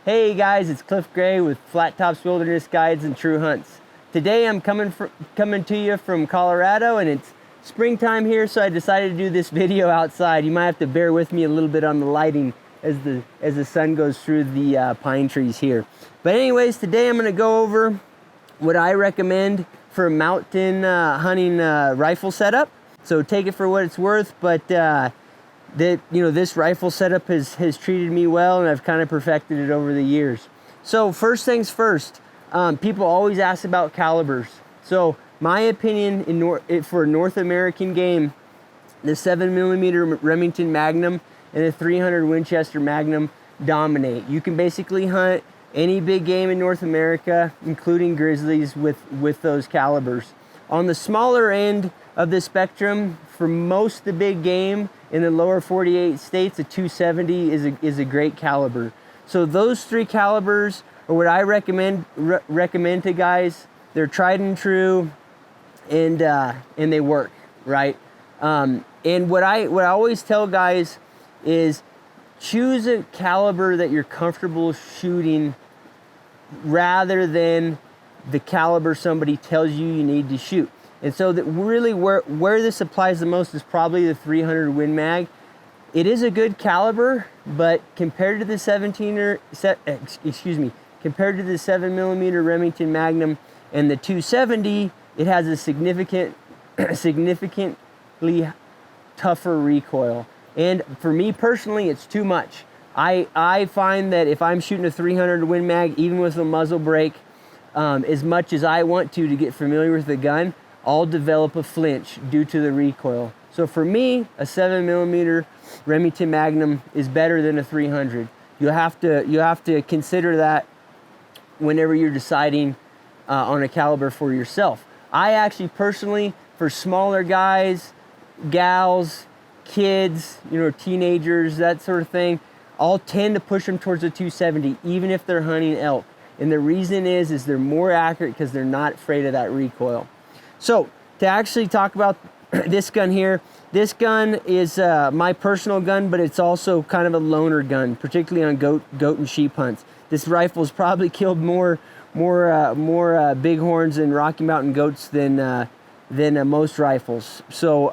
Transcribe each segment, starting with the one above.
Hey guys, it's Cliff Gray with Flat Tops Wilderness Guides and True Hunts. Today I'm coming to you from Colorado, and it's springtime here, so I decided to do this video outside. You might have to bear with me a little bit on the lighting as the sun goes through the pine trees here. But anyways, today I'm going to go over what I recommend for a mountain hunting rifle setup. So take it for what it's worth, but this rifle setup has treated me well, and I've kind of perfected it over the years. So first things first, people always ask about calibers. So my opinion for North American game, the 7mm Remington Magnum and the 300 Winchester Magnum dominate. You can basically hunt any big game in North America, including grizzlies, with those calibers. On the smaller end of the spectrum, for most of the big game in the lower 48 states, a 270 is a great caliber. So those three calibers are what I recommend to guys. They're tried and true, and they work, right? And what I always tell guys is choose a caliber that you're comfortable shooting rather than the caliber somebody tells you need to shoot. And so that really where this applies the most is probably the 300 Win Mag. It is a good caliber, but compared to the 7mm Remington Magnum and the 270, it has a significantly tougher recoil. And for me personally, it's too much. I find that if I'm shooting a 300 Win Mag, even with a muzzle brake, as much as I want to get familiar with the gun, I'll develop a flinch due to the recoil. So for me, a 7mm Remington Magnum is better than a 300. You have to consider that whenever you're deciding on a caliber for yourself. I actually personally, for smaller guys, gals, kids, teenagers, that sort of thing, I'll tend to push them towards a 270, even if they're hunting elk. And the reason is they're more accurate because they're not afraid of that recoil. So to actually talk about this gun here, this gun is my personal gun, but it's also kind of a loner gun, particularly on goat and sheep hunts. This rifle's probably killed more bighorns and Rocky Mountain goats than most rifles. So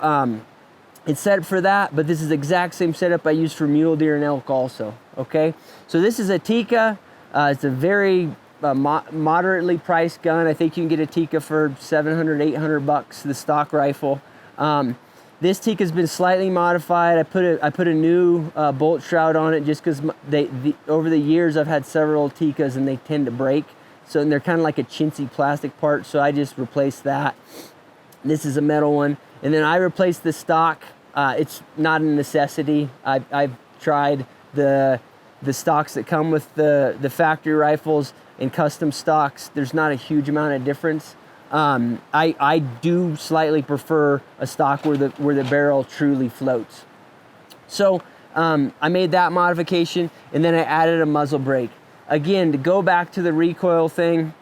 it's set up for that, but this is the exact same setup I use for mule deer and elk also. Okay, so this is a Tikka. It's a very moderately priced gun. I think you can get a Tikka for $700-800, the stock rifle. This Tikka's been slightly modified. I put a new bolt shroud on it just because over the years I've had several Tikkas and they tend to break. So they're kind of like a chintzy plastic part, so I just replaced that. This is a metal one. And then I replaced the stock. It's not a necessity. I've tried the stocks that come with the factory rifles and custom stocks. There's not a huge amount of difference. I do slightly prefer a stock where the barrel truly floats. So I made that modification, and then I added a muzzle brake. Again, to go back to the recoil thing,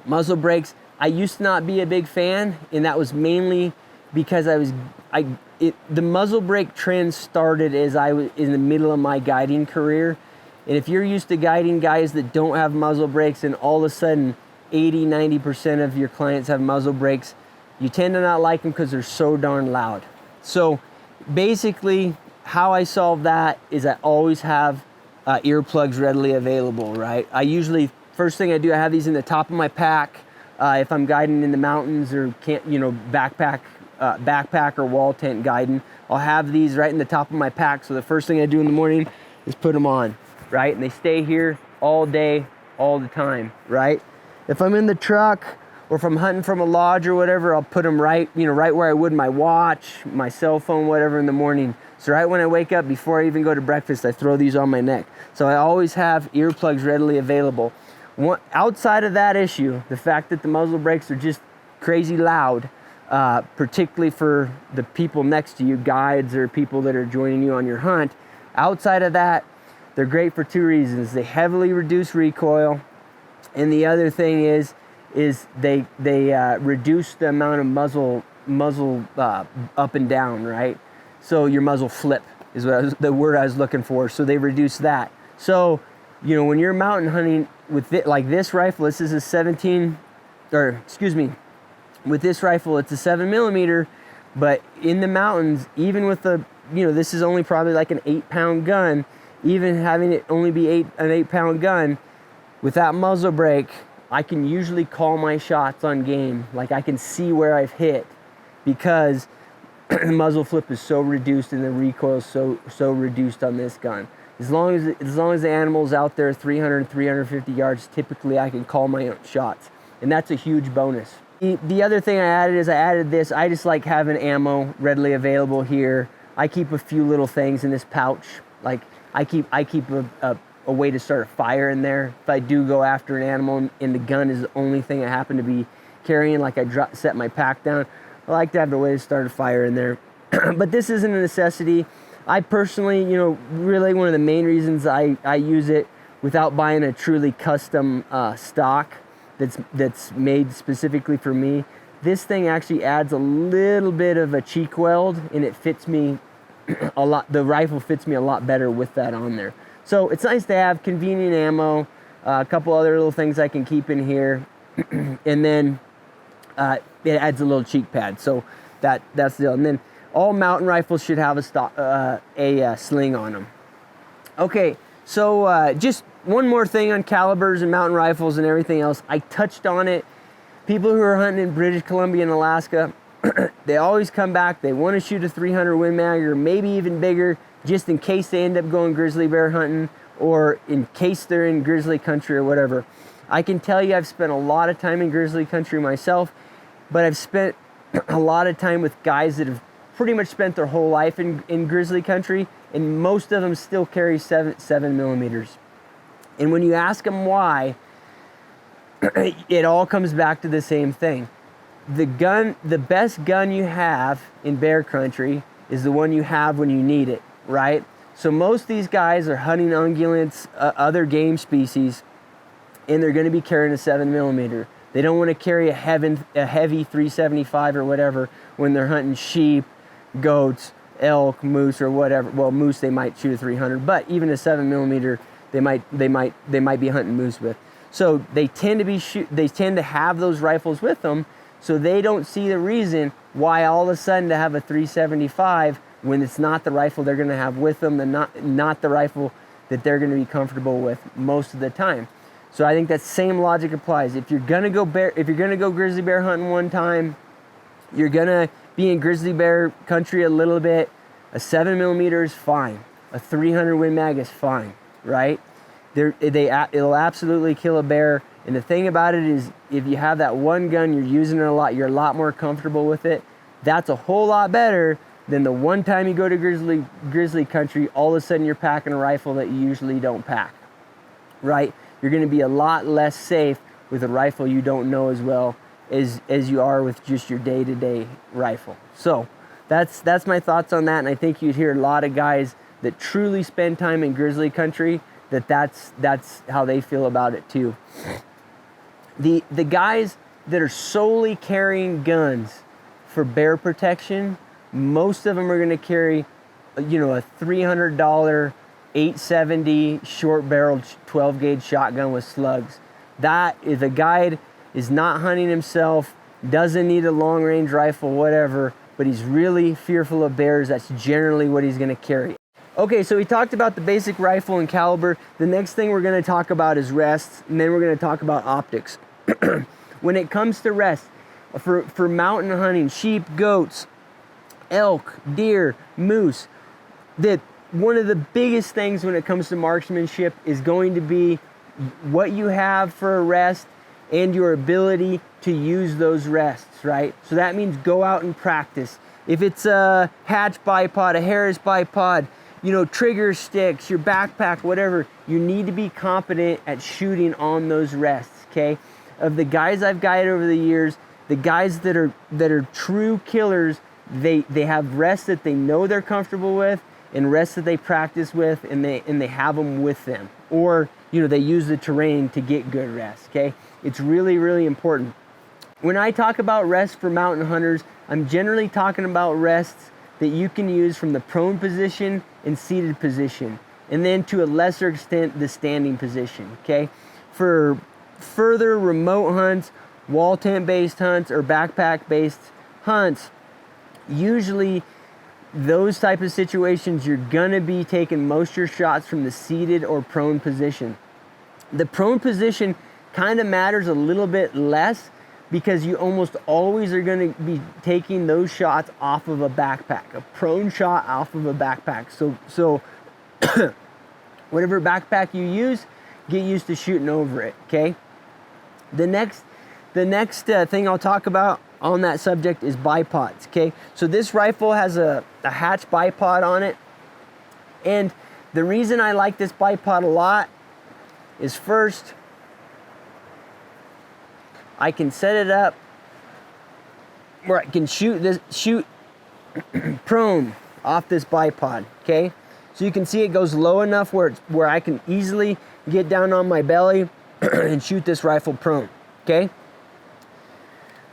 muzzle brakes, I used to not be a big fan, and that was mainly because the muzzle brake trend started as I was in the middle of my guiding career. And if you're used to guiding guys that don't have muzzle brakes, and all of a sudden 80-90% of your clients have muzzle brakes, you tend to not like them because they're so darn loud. So basically how I solve that is I always have earplugs readily available, right? First thing I do, I have these in the top of my pack. If I'm guiding in the mountains or backpack or wall tent guiding, I'll have these right in the top of my pack. So the first thing I do in the morning is put them on, right? And they stay here all day, all the time, right? If I'm in the truck or if I'm hunting from a lodge or whatever, I'll put them right where I would my watch, my cell phone, whatever in the morning. So right when I wake up, before I even go to breakfast, I throw these on my neck. So I always have earplugs readily available. Outside of that issue, the fact that the muzzle brakes are just crazy loud, particularly for the people next to you, guides or people that are joining you on your hunt. Outside of that, they're great for two reasons. They heavily reduce recoil, and the other thing is they reduce the amount of muzzle up and down, right? So your muzzle flip is the word I was looking for. So they reduce that. So you know, when you're mountain hunting with it, like this rifle, this is a 17, or excuse me, with this rifle, it's a 7mm, but in the mountains, even with the, you know, this is only probably like an 8-pound gun, even having it only be an 8-pound gun, with that muzzle brake, I can usually call my shots on game. Like I can see where I've hit, because the muzzle flip is so reduced and the recoil is so reduced on this gun. As long as the animal's out there 300, 350 yards, typically I can call my own shots, and that's a huge bonus. The other thing I added is I added this. I just like having ammo readily available here. I keep a few little things in this pouch. Like I keep a way to start a fire in there if I do go after an animal and the gun is the only thing I happen to be carrying. Like I set my pack down, I like to have a way to start a fire in there. But this isn't a necessity. I personally, you know, really one of the main reasons I use it without buying a truly custom stock that's made specifically for me, this thing actually adds a little bit of a cheek weld, and it fits me a lot. The rifle fits me a lot better with that on there. So it's nice to have convenient ammo, a couple other little things I can keep in here, and then it adds a little cheek pad. So that's the deal. And then all mountain rifles should have a sling on them. Okay, so just one more thing on calibers and mountain rifles and everything else. I touched on it. People who are hunting in British Columbia and Alaska, they always come back. They want to shoot a 300 Win Mag or maybe even bigger, just in case they end up going grizzly bear hunting or in case they're in grizzly country or whatever. I can tell you I've spent a lot of time in grizzly country myself, but I've spent a lot of time with guys that have pretty much spent their whole life in grizzly country, and most of them still carry 7mm. And when you ask them why, it all comes back to the same thing. The best gun you have in bear country is the one you have when you need it, right? So most of these guys are hunting ungulates, other game species, and they're going to be carrying a 7mm. They don't want to carry a heavy 375 or whatever when they're hunting sheep, goats, elk, moose, or whatever. Well, moose they might shoot a 300, but even a 7mm they might be hunting moose with. So they tend to have those rifles with them, so they don't see the reason why all of a sudden to have a 375 when it's not the rifle they're going to have with them, not the rifle that they're going to be comfortable with most of the time. So I think that same logic applies. If you're gonna go grizzly bear hunting one time, you're gonna be in grizzly bear country a little bit, a 7mm is fine. A 300 Win Mag is fine, right? It'll absolutely kill a bear. And the thing about it is, if you have that one gun, you're using it a lot, you're a lot more comfortable with it. That's a whole lot better than the one time you go to grizzly country, all of a sudden you're packing a rifle that you usually don't pack, right? You're going to be a lot less safe with a rifle you don't know as well as you are with just your day-to-day rifle. So that's my thoughts on that, and I think you'd hear a lot of guys that truly spend time in grizzly country that's how they feel about it too. The guys that are solely carrying guns for bear protection, most of them are going to carry, you know, a $300 870 short-barreled 12-gauge shotgun with slugs. That is, a guide is not hunting himself, doesn't need a long-range rifle, whatever, but he's really fearful of bears. That's generally what he's going to carry. Okay, so we talked about the basic rifle and caliber. The next thing we're going to talk about is rests, and then we're going to talk about optics. When it comes to rest, for mountain hunting, sheep, goats, elk, deer, moose, one of the biggest things when it comes to marksmanship is going to be what you have for a rest and your ability to use those rests, right? So that means go out and practice. If it's a Hatch bipod, a Harris bipod, you know, trigger sticks, your backpack, whatever, you need to be competent at shooting on those rests, okay? Of the guys I've guided over the years, the guys that are true killers, they have rests that they know they're comfortable with, and rests that they practice with, and they have them with them, or you know, they use the terrain to get good rest. Okay, it's really, really important. When I talk about rest for mountain hunters, I'm generally talking about rests that you can use from the prone position and seated position. and then to a lesser extent, the standing position, okay? For further remote hunts, wall tent based hunts, or backpack based hunts, usually those type of situations, you're gonna be taking most of your shots from the seated or prone position. The prone position kind of matters a little bit less because you almost always are gonna be taking those shots off of a backpack, a prone shot off of a backpack. So whatever backpack you use, get used to shooting over it, okay? The next thing I'll talk about on that subject is bipods, okay? So this rifle has a hatch bipod on it, and the reason I like this bipod a lot is, first, I can set it up where I can shoot prone off this bipod, okay? So you can see it goes low enough where I can easily get down on my belly and shoot this rifle prone, okay?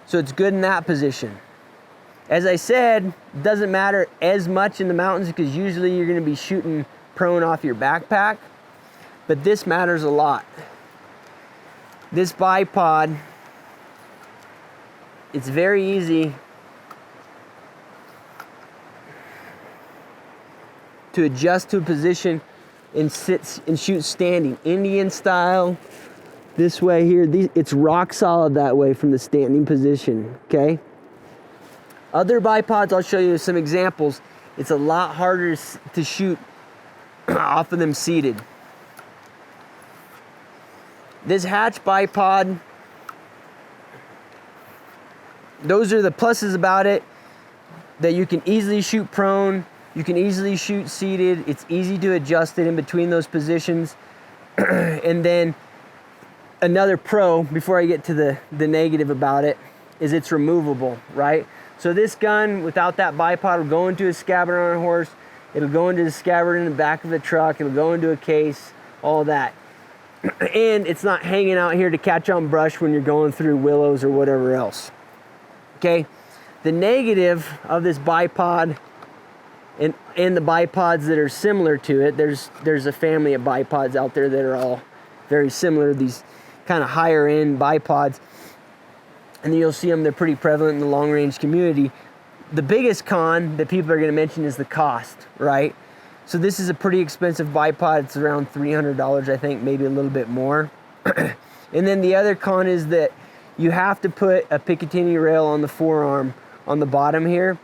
So it's good in that position. As I said, it doesn't matter as much in the mountains because usually you're gonna be shooting prone off your backpack, but this matters a lot. This bipod, it's very easy to adjust to a position and sit and shoot standing, Indian style. This way here, it's rock solid that way from the standing position, okay? Other bipods, I'll show you some examples. It's a lot harder to shoot off of them seated. This hatch bipod, those are the pluses about it, that you can easily shoot prone, you can easily shoot seated, it's easy to adjust it in between those positions. And then another pro, before I get to the negative about it, is it's removable, right? So this gun, without that bipod, will go into a scabbard on a horse, it'll go into the scabbard in the back of the truck, it'll go into a case, all that. And it's not hanging out here to catch on brush when you're going through willows or whatever else, okay? The negative of this bipod and the bipods that are similar to it, there's a family of bipods out there that are all very similar, these kind of higher end bipods, and you'll see them, they're pretty prevalent in the long range community. The biggest con that people are going to mention is the cost, right? So this is a pretty expensive bipod. It's around $300, I think, maybe a little bit more. And then the other con is that you have to put a Picatinny rail on the forearm on the bottom here.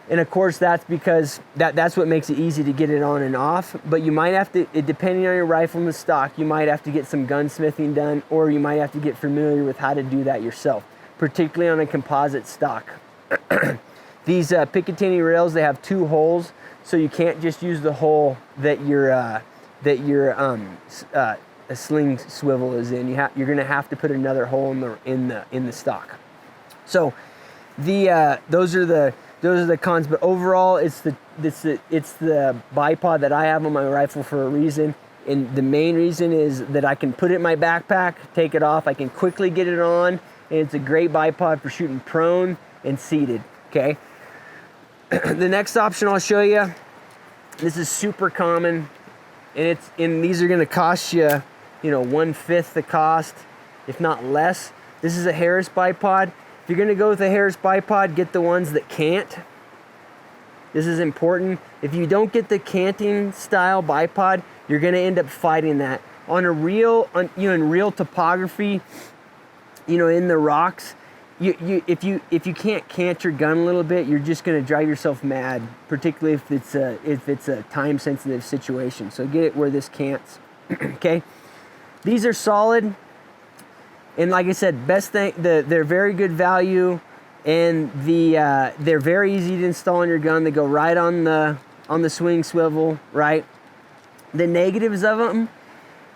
And of course, that's because that's what makes it easy to get it on and off. But you might have to, depending on your rifle and the stock, you might have to get some gunsmithing done, or you might have to get familiar with how to do that yourself, particularly on a composite stock. These Picatinny rails, they have two holes, so you can't just use the hole that your a sling swivel is in. You're going to have to put another hole in the stock. So those are the cons, but overall it's the bipod that I have on my rifle for a reason, and the main reason is that I can put it in my backpack, take it off, I can quickly get it on, and it's a great bipod for shooting prone and seated, okay? The next option I'll show you, this is super common, and these are going to cost you, 1/5 the cost, if not less. This is a Harris bipod. If you're going to go with a Harris bipod, get the ones that can't. This is important. If you don't get the canting style bipod, you're going to end up fighting that. In real topography, in the rocks, if you can't cant your gun a little bit, you're just going to drive yourself mad, particularly if it's a time sensitive situation. So get it where this cants. Okay, these are solid, and like I said, best thing, they're very good value, and they're very easy to install on your gun. They go right on the swing swivel, right? The negatives of them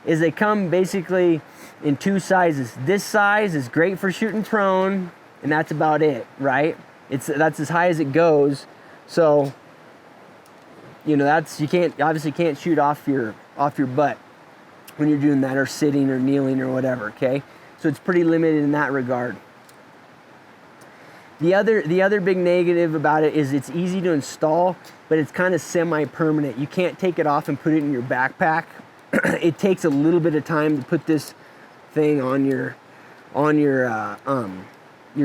is they come basically in two sizes. This size is great for shooting prone, and that's about it, right? That's as high as it goes. So, you obviously can't shoot off your butt when you're doing that, or sitting or kneeling or whatever, okay? So it's pretty limited in that regard. The other big negative about it is it's easy to install, but it's kind of semi-permanent. You can't take it off and put it in your backpack. It takes a little bit of time to put this thing on your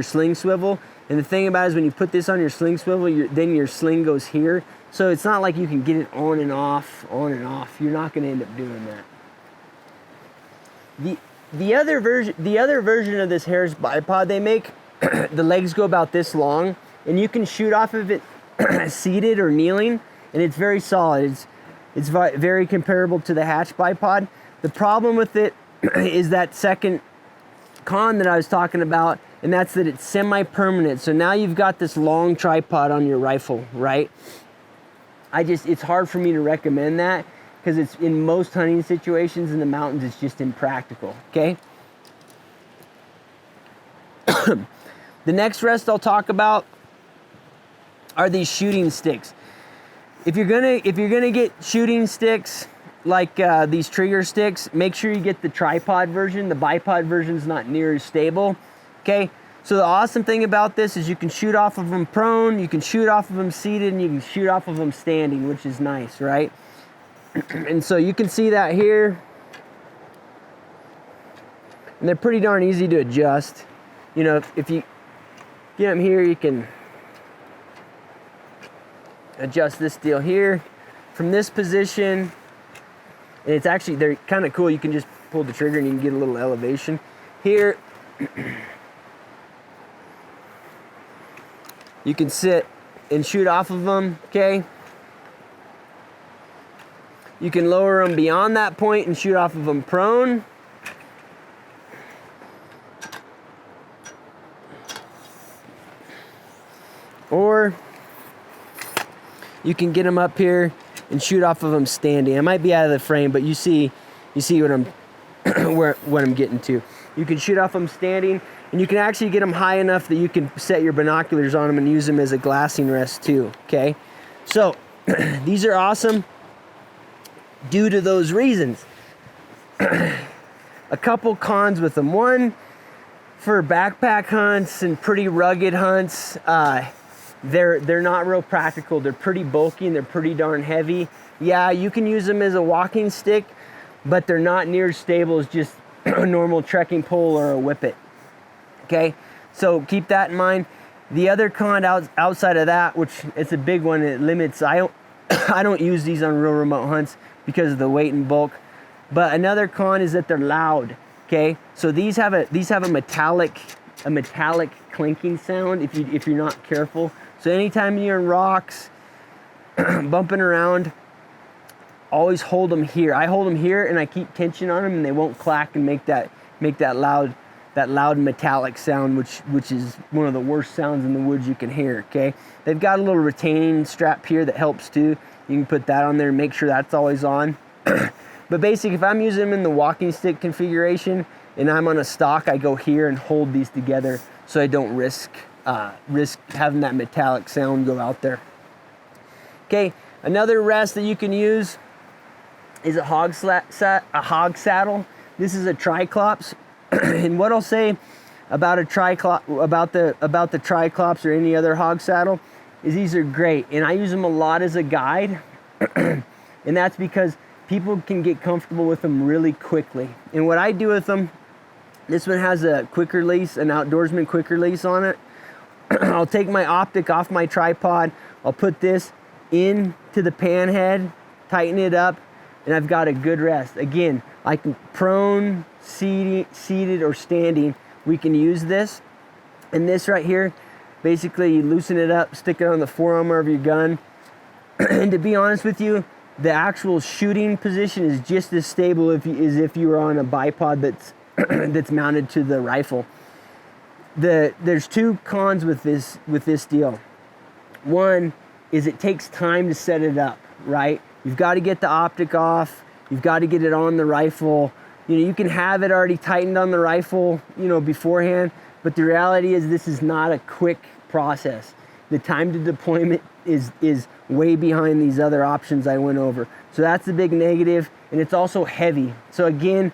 sling swivel. And the thing about it is when you put this on your sling swivel, then your sling goes here. So it's not like you can get it on and off, on and off. You're not going to end up doing that. The other version of this Harris bipod they make, the legs go about this long, and you can shoot off of it seated or kneeling, and it's very solid. It's very comparable to the Hatch bipod. The problem with it is that second con that I was talking about, and that's that it's semi-permanent. So now you've got this long tripod on your rifle, right? It's hard for me to recommend that because it's in most hunting situations in the mountains, it's just impractical, okay? The next rest I'll talk about are these shooting sticks. If you're gonna get shooting sticks like these trigger sticks, make sure you get the tripod version. The bipod version is not near as stable. Okay, so the awesome thing about this is you can shoot off of them prone, you can shoot off of them seated, and you can shoot off of them standing, which is nice, right? And so you can see that here. And they're pretty darn easy to adjust. You know, if you get them here, you can adjust this deal here from this position. And it's actually, they're kind of cool. You can just pull the trigger and you can get a little elevation here. You can sit and shoot off of them, okay? You can lower them beyond that point and shoot off of them prone. Or you can get them up here and shoot off of them standing. I might be out of the frame, but you see what I'm what I'm getting to. You can shoot off them standing, and you can actually get them high enough that you can set your binoculars on them and use them as a glassing rest too, okay? So these are awesome due to those reasons. A couple cons with them. One, for backpack hunts and pretty rugged hunts, they're not real practical. They're pretty bulky and they're pretty darn heavy. Yeah, you can use them as a walking stick, but they're not near as stable as just a normal trekking pole or a whippet. Okay, so keep that in mind. The other con outside of that, which it's a big one, it limits. I don't use these on real remote hunts because of the weight and bulk. But another con is that they're loud. Okay, so these have a metallic clinking sound if you're not careful. So anytime you're in rocks, bumping around, always hold them here. I hold them here and I keep tension on them, and they won't clack and make that loud metallic sound, which is one of the worst sounds in the woods you can hear. Okay, they've got a little retaining strap here that helps too. You can put that on there and make sure that's always on. But basically, if I'm using them in the walking stick configuration and I'm on a stock, I go here and hold these together so I don't risk having that metallic sound go out there. Okay, another rest that you can use is a hog saddle. This is a Triclops, and what I'll say about a about the Triclops or any other hog saddle is these are great, and I use them a lot as a guide, and that's because people can get comfortable with them really quickly. And what I do with them, this one has a quick release, an outdoorsman quick release on it. I'll take my optic off my tripod, I'll put this into the pan head, tighten it up, and I've got a good rest. Again, I can prone, seated, or standing, we can use this. And this right here, basically you loosen it up, stick it on the forearm of your gun. And to be honest with you, the actual shooting position is just as stable as if you were on a bipod that's mounted to the rifle. There's two cons with this deal. One is it takes time to set it up, right? You've got to get the optic off. You've got to get it on the rifle. You can have it already tightened on the rifle, beforehand. But the reality is this is not a quick process. The time to deployment is way behind these other options I went over. So that's the big negative, and it's also heavy. So again,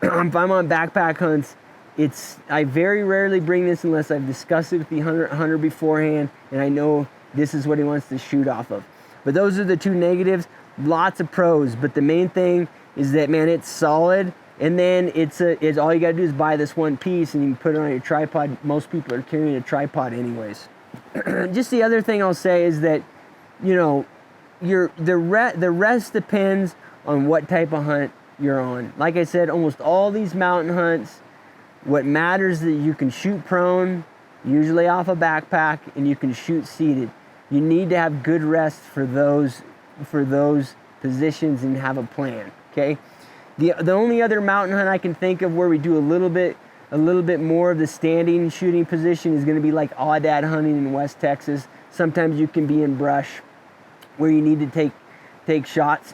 if I'm on backpack hunts, I very rarely bring this unless I've discussed it with the hunter beforehand and I know this is what he wants to shoot off of. But those are the two negatives. Lots of pros, but the main thing is that, man, it's solid. And then it's all you gotta do is buy this one piece and you can put it on your tripod. Most people are carrying a tripod anyways. Just the other thing I'll say is that, you know, the rest depends on what type of hunt you're on. Like I said, almost all these mountain hunts, what matters is that you can shoot prone, usually off a backpack, and you can shoot seated. You need to have good rest for those positions and have a plan, okay? The only other mountain hunt I can think of where we do a little bit more of the standing shooting position is gonna be like aoudad hunting in West Texas. Sometimes you can be in brush where you need to take shots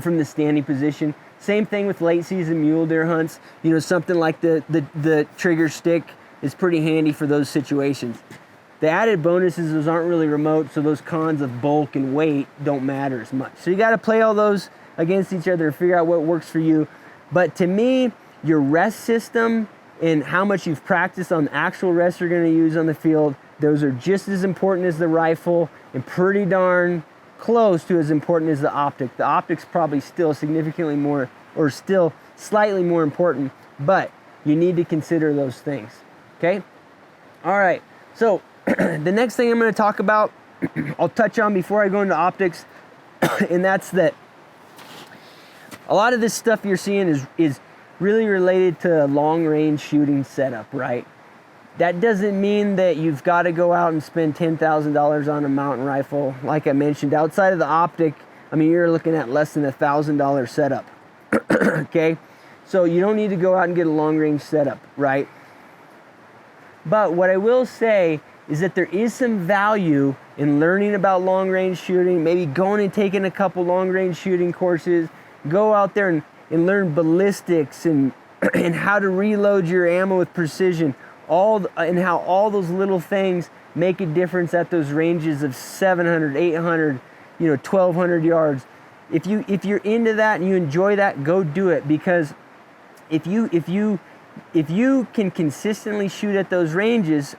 from the standing position. Same thing with late season mule deer hunts. You know, something like the trigger stick is pretty handy for those situations. The added bonus is those aren't really remote, so those cons of bulk and weight don't matter as much. So you got to play all those against each other and figure out what works for you. But to me, your rest system and how much you've practiced on the actual rest you're going to use on the field, those are just as important as the rifle and pretty darn close to as important as the optic. The optic's probably still significantly more, or still slightly more important, but you need to consider those things, okay? All right, so the next thing I'm gonna talk about, I'll touch on before I go into optics, and that's that a lot of this stuff you're seeing is really related to long range shooting setup, right? That doesn't mean that you've got to go out and spend $10,000 on a mountain rifle. Like I mentioned, outside of the optic, I mean, you're looking at less than $1,000 setup, okay? So you don't need to go out and get a long range setup, right? But what I will say is that there is some value in learning about long range shooting, maybe going and taking a couple long range shooting courses, go out there and learn ballistics and how to reload your ammo with precision, and how all those little things make a difference at those ranges of 700, 800, 1,200 yards. If you're into that and you enjoy that, go do it, because if you can consistently shoot at those ranges,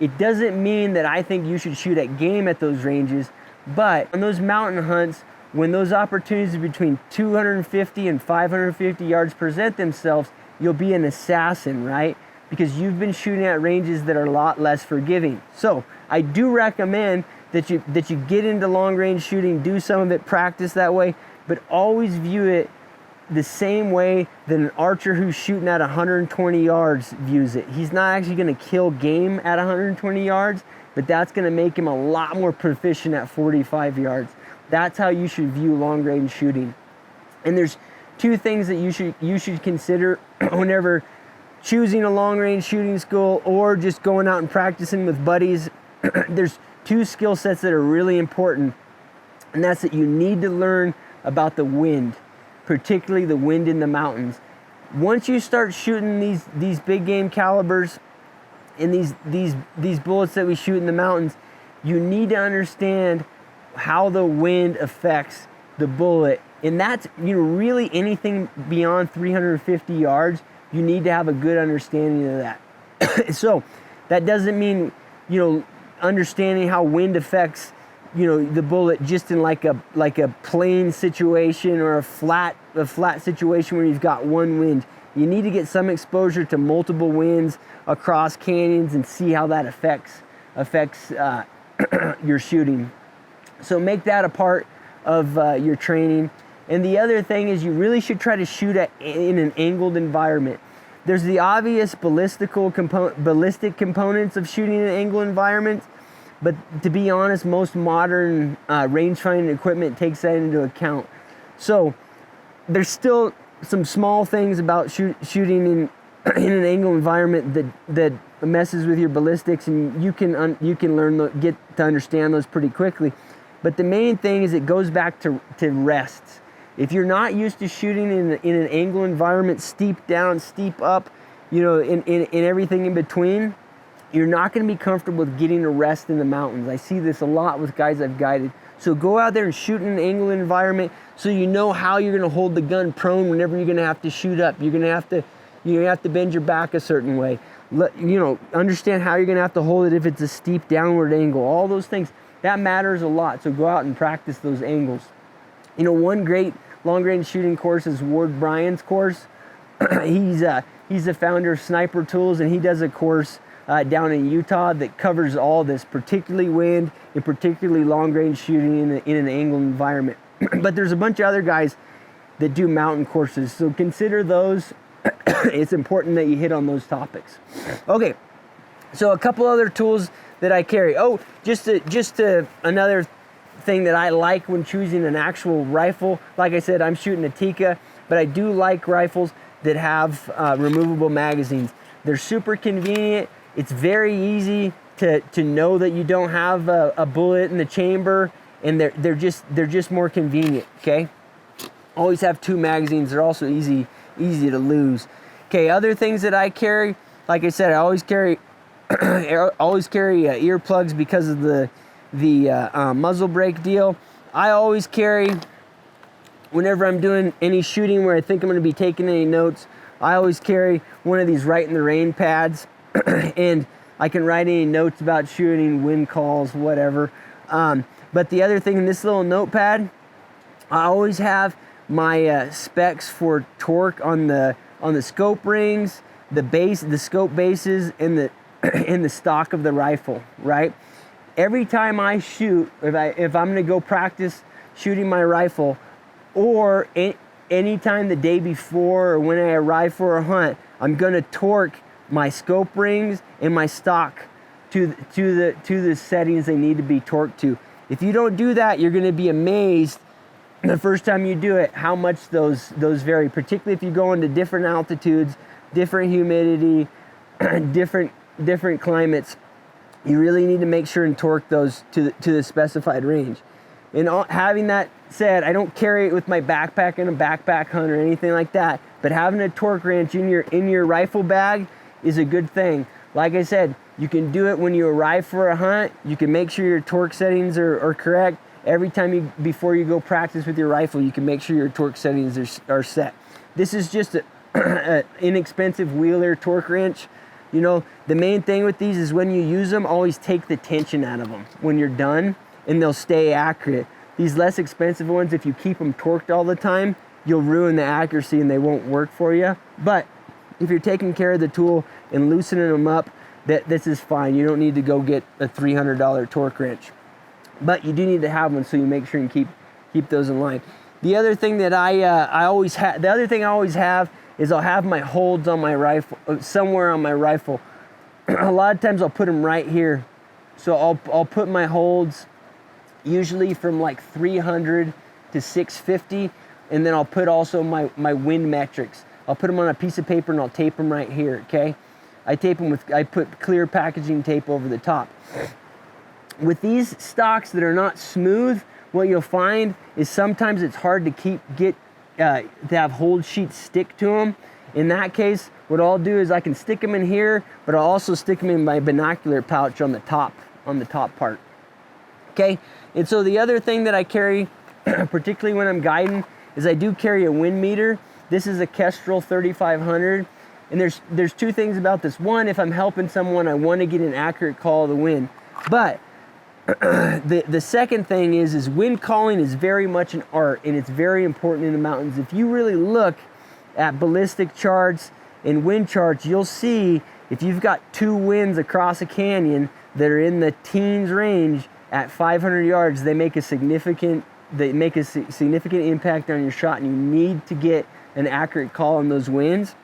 it doesn't mean that I think you should shoot at game at those ranges, but on those mountain hunts, when those opportunities between 250 and 550 yards present themselves, you'll be an assassin, right? Because you've been shooting at ranges that are a lot less forgiving. So I do recommend that you get into long range shooting, do some of it, practice that way, but always view it the same way that an archer who's shooting at 120 yards views it. He's not actually gonna kill game at 120 yards, but that's gonna make him a lot more proficient at 45 yards. That's how you should view long range shooting. And there's two things that you should consider whenever choosing a long range shooting school or just going out and practicing with buddies. There's two skill sets that are really important, and that's that you need to learn about the wind, particularly the wind in the mountains. Once you start shooting these big game calibers and these bullets that we shoot in the mountains, you need to understand how the wind affects the bullet. And that's, really anything beyond 350 yards, you need to have a good understanding of that. So that doesn't mean, understanding how wind affects, the bullet just in like a plain situation or a flat situation where you've got one wind. You need to get some exposure to multiple winds across canyons and see how that affects your shooting. So make that a part of your training. And the other thing is you really should try to shoot in an angled environment. There's the obvious ballistic components of shooting in an angled environment, but to be honest, most modern rangefinder equipment takes that into account. So there's still some small things about shooting in an angled environment that messes with your ballistics, and you can get to understand those pretty quickly. But the main thing is it goes back to rests. If you're not used to shooting in an angle environment, steep down, steep up, in everything in between, you're not going to be comfortable with getting a rest in the mountains. I see this a lot with guys I've guided. So go out there and shoot in an angle environment so you know how you're going to hold the gun prone whenever you're going to have to shoot up. You're going to have to, You have to bend your back a certain way. Understand how you're going to have to hold it if it's a steep downward angle. All those things, that matters a lot. So go out and practice those angles. One great long-range shooting course is Ward Bryan's course. He's the founder of Sniper Tools, and he does a course down in Utah that covers all this, particularly wind and particularly long-range shooting in an angled environment. But there's a bunch of other guys that do mountain courses, so consider those. It's important that you hit on those topics. Okay, so a couple other tools that I carry. Oh, just another thing that I like when choosing an actual rifle. Like I said, I'm shooting a Tikka, but I do like rifles that have removable magazines. They're super convenient. It's very easy to know that you don't have a bullet in the chamber, and they're just more convenient. Okay, always have 2 magazines. They're also easy to lose. Okay, other things that I carry, like I said, I always carry earplugs because of the muzzle brake deal. I always carry, whenever I'm doing any shooting where I think I'm going to be taking any notes, I always carry one of these Write in the Rain pads, and I can write any notes about shooting, wind calls, whatever. But the other thing in this little notepad, I always have my specs for torque on the scope rings, the scope bases, and the stock of the rifle. Right. Every time I shoot, if I'm going to go practice shooting my rifle, or anytime the day before or when I arrive for a hunt, I'm going to torque my scope rings and my stock to the settings they need to be torqued to. If you don't do that, you're going to be amazed the first time you do it how much those vary, particularly if you go into different altitudes, different humidity, different climates. You really need to make sure and torque those to the specified range. And having that said, I don't carry it with my backpack in a backpack hunt or anything like that, but having a torque wrench in your rifle bag is a good thing. Like I said, you can do it when you arrive for a hunt. You can make sure your torque settings are correct. Every time before you go practice with your rifle, you can make sure your torque settings are set. This is just an inexpensive Wheeler torque wrench. The main thing with these is when you use them, always take the tension out of them when you're done, and they'll stay accurate. These less expensive ones, if you keep them torqued all the time, you'll ruin the accuracy and they won't work for you. But if you're taking care of the tool and loosening them up, this is fine. You don't need to go get a $300 torque wrench. But you do need to have one so you make sure and keep those in line. The other thing that I always have is I'll have my holds on my rifle, somewhere on my rifle. A lot of times I'll put them right here. So I'll put my holds usually from like 300 to 650, and then I'll put also my wind metrics. I'll put them on a piece of paper and I'll tape them right here, okay? I put clear packaging tape over the top. With these stocks that are not smooth, what you'll find is sometimes it's hard to have hold sheets stick to them. In that case, what I'll do is I can stick them in here, but I'll also stick them in my binocular pouch on the top part. Okay, and so the other thing that I carry, particularly when I'm guiding, is I do carry a wind meter. This is a Kestrel 3500, and there's 2 things about this. One, if I'm helping someone, I want to get an accurate call of the wind, but the second thing is wind calling is very much an art, and it's very important in the mountains. If you really look at ballistic charts and wind charts, you'll see if you've got 2 winds across a canyon that are in the teens range at 500 yards, they make a significant impact on your shot, and you need to get an accurate call on those winds.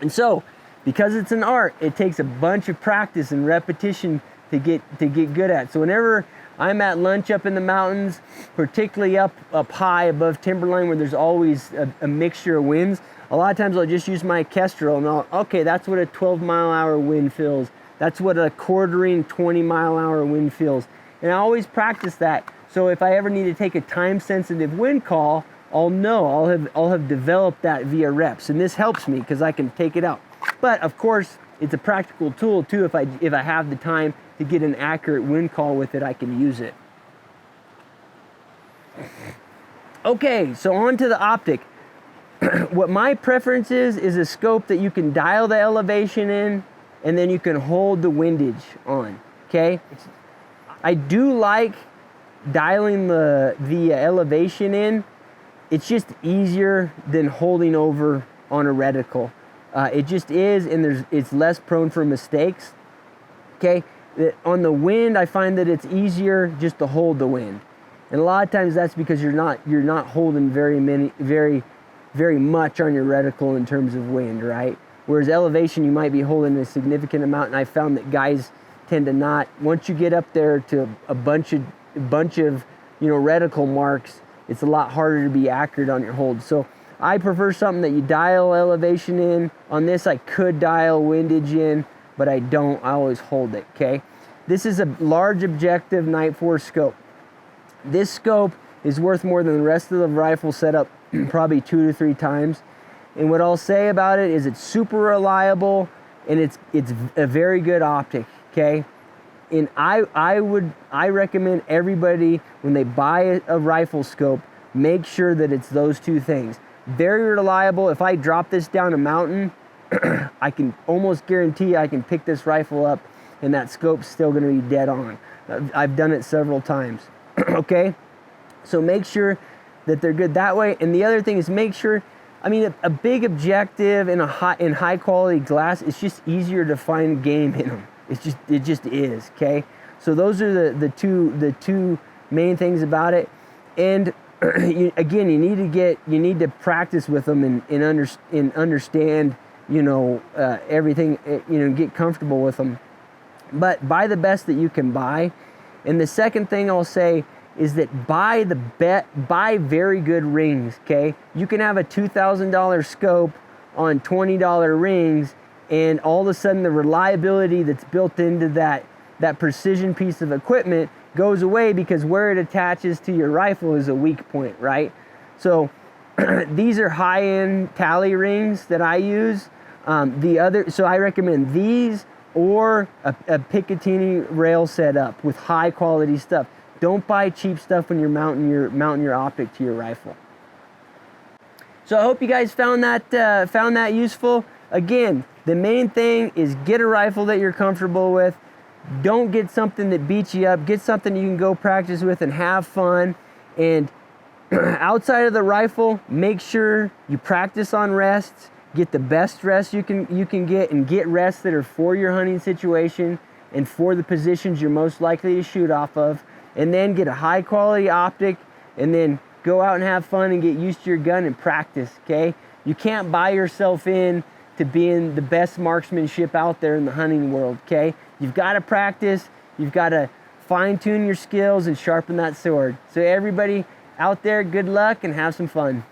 And so, because it's an art, it takes a bunch of practice and repetition to get good at. So whenever I'm at lunch up in the mountains, particularly up high above timberline where there's always a mixture of winds, a lot of times I'll just use my Kestrel and okay, that's what a 12-mile-an-hour wind feels. That's what a quartering 20-mile-an-hour wind feels. And I always practice that. So if I ever need to take a time-sensitive wind call, I'll know. I'll have developed that via reps, and this helps me because I can take it out. But of course, it's a practical tool too. If I have the time to get an accurate wind call with it, I can use it. Okay, so on to the optic. what my preference is a scope that you can dial the elevation in, and then you can hold the windage on, okay? I do like dialing the elevation in. It's just easier than holding over on a reticle. It just is, and it's less prone for mistakes, okay? On the wind, I find that it's easier just to hold the wind. And a lot of times that's because you're not holding very much on your reticle in terms of wind, right? Whereas elevation, you might be holding a significant amount, and I found that guys tend to not. Once you get up there to a bunch of reticle marks, it's a lot harder to be accurate on your hold. So I prefer something that you dial elevation in. On this, I could dial windage in, but I don't. I always hold it, okay? This is a large objective Night Force scope. This scope is worth more than the rest of the rifle setup probably 2 to 3 times. And what I'll say about it is it's super reliable, and it's a very good optic, okay? And I recommend everybody, when they buy a rifle scope, make sure that it's those 2 things. Very reliable. If I drop this down a mountain, I can almost guarantee I can pick this rifle up and that scope's still going to be dead on. I've done it several times. Okay? So make sure that they're good that way. And the other thing is make sure, a big objective in high quality glass, it's just easier to find game in them. It just is, okay? So those are the two main things about it. And you need to practice with them and understand, everything, get comfortable with them. But buy the best that you can buy. And the second thing I'll say is that buy very good rings, okay? You can have a $2,000 scope on $20 rings, and all of a sudden the reliability that's built into that precision piece of equipment goes away because where it attaches to your rifle is a weak point, right? So these are high-end tally rings that I use. So I recommend these or a Picatinny rail setup with high quality stuff. Don't buy cheap stuff when you're mounting your optic to your rifle. So I hope you guys found that useful. Again, the main thing is get a rifle that you're comfortable with. Don't get something that beats you up. Get something you can go practice with and have fun. And outside of the rifle, make sure you practice on rests. Get the best rests you can get, and get rests that are for your hunting situation and for the positions you're most likely to shoot off of. And then get a high quality optic, and then go out and have fun and get used to your gun and practice, okay? You can't buy yourself in to being the best marksmanship out there in the hunting world, okay? You've got to practice, you've got to fine-tune your skills and sharpen that sword. So everybody out there, good luck and have some fun.